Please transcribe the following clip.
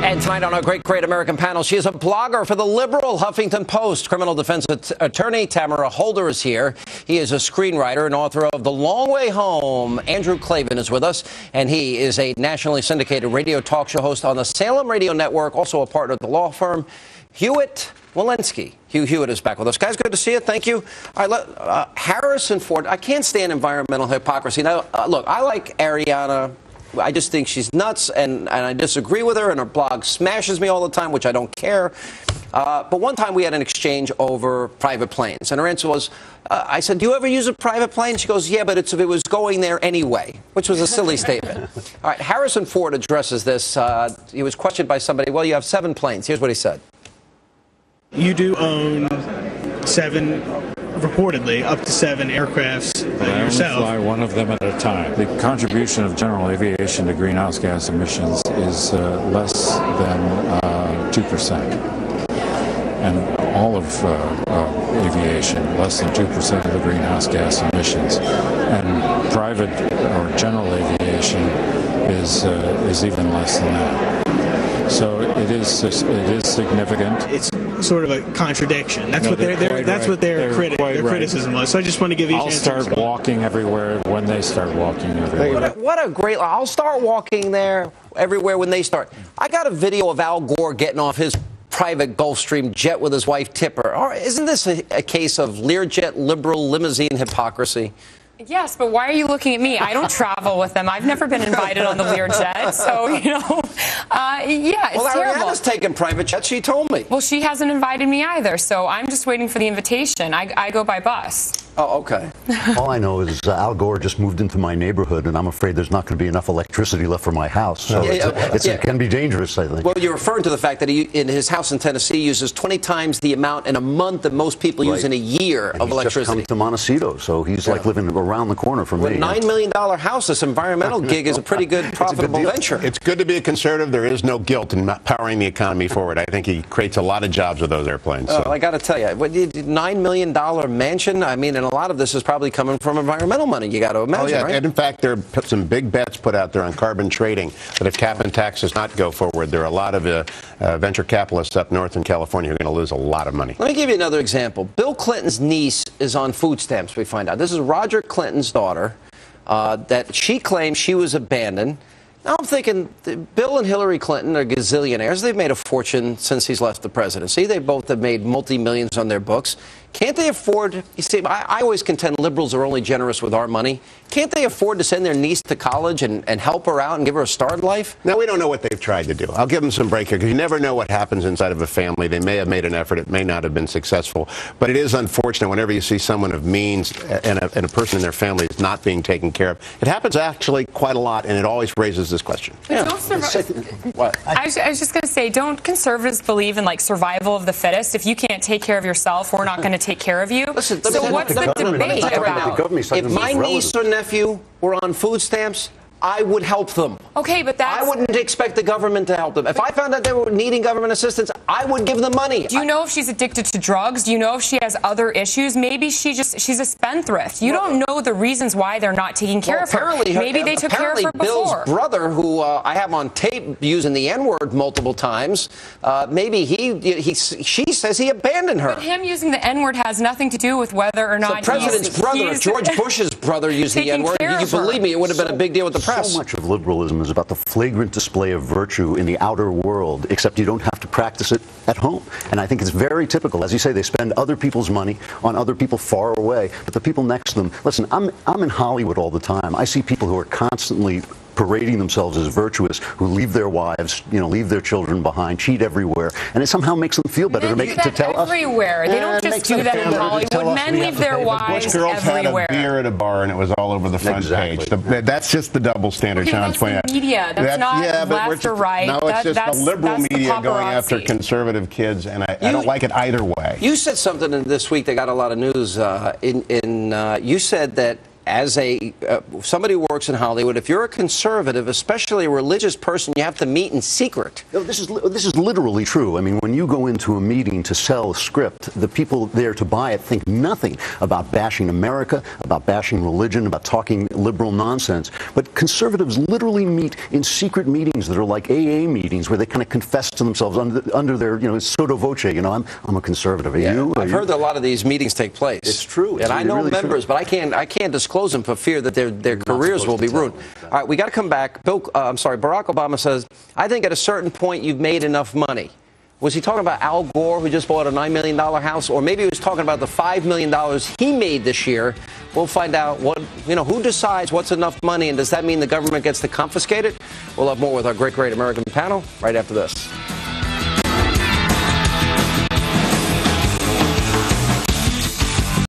And tonight on our Great American panel, she is a blogger for the liberal Huffington Post. Criminal defense attorney Tamara Holder is here. He is a screenwriter and author of The Long Way Home. Andrew Klavan is with us, and he is a nationally syndicated radio talk show host on the Salem Radio Network, also a partner at the law firm Hewitt. Hugh Hewitt is back with us. Guys, good to see you. Thank you. All right, Harrison Ford. I can't stand environmental hypocrisy. Now, look, I like Ariana. I just think she's nuts, and I disagree with her, and her blog smashes me all the time, which I don't care. But one time we had an exchange over private planes, and her answer was, I said, do you ever use a private plane? She goes, yeah, but if it was going there anyway, which was a silly statement. All right, Harrison Ford addresses this. He was questioned by somebody, well, you have 7 planes. Here's what he said. You do own 7, reportedly, up to 7 aircrafts yourself. I only fly one of them at a time. The contribution of general aviation to greenhouse gas emissions is less than 2%. And all of aviation, less than 2% of the greenhouse gas emissions. And private or general aviation is even less than that. So it is significant. It's sort of a contradiction. That's what their criticism was. So I just want to give you. I'll start walking everywhere when they start walking everywhere. What a great! I'll start walking there everywhere when they start. I got a video of Al Gore getting off his private Gulfstream jet with his wife Tipper. Isn't this a case of Learjet liberal limousine hypocrisy? Yes, but why are you looking at me? I don't travel with them. I've never been invited on the Learjet, so, yeah, it's terrible. Ariana's taking private jets, she told me. Well, she hasn't invited me either, so I'm just waiting for the invitation. I go by bus. Oh, okay. All I know is Al Gore just moved into my neighborhood, and I'm afraid there's not going to be enough electricity left for my house. So it can be dangerous, I think. Well, you're referring to the fact that he, in his house in Tennessee, uses 20 times the amount in a month that most people use in a year of electricity. He's just come to Montecito, so he's like living around the corner from me. With a $9 million house, this environmental gig is a pretty good, profitable venture. It's good to be a conservative. There is no guilt in powering the economy forward. I think he creates a lot of jobs with those airplanes. So. I got to tell you, $9 million mansion, I mean, and a lot of this is probably coming from environmental money, you got to imagine, right? And in fact, there are some big bets put out there on carbon trading that if cap and tax does not go forward, there are a lot of venture capitalists up north in California who are going to lose a lot of money. Let me give you another example. Bill Clinton's niece is on food stamps, we find out. This is Roger Clinton's daughter, that she claims she was abandoned. Now I'm thinking, Bill and Hillary Clinton are gazillionaires. They've made a fortune since he's left the presidency. They both have made multi-millions on their books. Can't they afford, you see, I always contend liberals are only generous with our money. Can't they afford to send their niece to college and help her out and give her a start in life? Now, we don't know what they've tried to do. I'll give them some break here because you never know what happens inside of a family. They may have made an effort. It may not have been successful. But it is unfortunate whenever you see someone of means and a person in their family is not being taken care of. It happens actually quite a lot, and it always raises this question. Yeah. What? I was just going to say, don't conservatives believe in, like, survival of the fittest? If you can't take care of yourself, we're not going to take care of you. Listen, so what's the debate about? If my niece or nephew were on food stamps, I would help them. Okay, but that's... I wouldn't expect the government to help them. If I found out they were needing government assistance, I would give them money. Do you know if she's addicted to drugs? Do you know if she has other issues? Maybe she's a spendthrift. You don't know the reasons why they're not taking care of her. Maybe they took care of her before. Bill's brother, who I have on tape using the N-word multiple times, maybe she says he abandoned her. But him using the N-word has nothing to do with whether or not the president's brother, George Bush's brother, used the N-word. You believe me, it would have been a big deal with the press. So much of liberalism is about the flagrant display of virtue in the outer world, except you don't have to practice it at home. And I think it's very typical. As you say, they spend other people's money on other people far away, but the people next to them. Listen, I'm in Hollywood all the time. I see people who are constantly parading themselves as virtuous, who leave their wives, leave their children behind, cheat everywhere, and it somehow makes them feel better to tell us. Everywhere. They don't just do that in Hollywood. Men leave their wives Bush girls everywhere. had a beer at a bar and it was all over the front page. That's just the double standard Sean's pointing out. Media. That's not left or right. No, it's just the liberal media going after conservative kids, and I don't like it either way. You said something this week that got a lot of news. You said that as somebody who works in Hollywood, if you're a conservative, especially a religious person, you have to meet in secret. No, this is literally true. I mean, when you go into a meeting to sell a script, the people there to buy it think nothing about bashing America, about bashing religion, about talking liberal nonsense. But conservatives literally meet in secret meetings that are like AA meetings, where they kind of confess to themselves under their, sotto voce. I'm a conservative. Are you? I've heard that a lot of these meetings take place. It's true. And I know really members, but I can't disclose them for fear that their careers will be ruined. All right, we got to come back. Barack Obama says, I think at a certain point you've made enough money. Was he talking about Al Gore, who just bought a $9 million house? Or maybe he was talking about the $5 million he made this year. We'll find out who decides what's enough money, and does that mean the government gets to confiscate it? We'll have more with our great American panel right after this.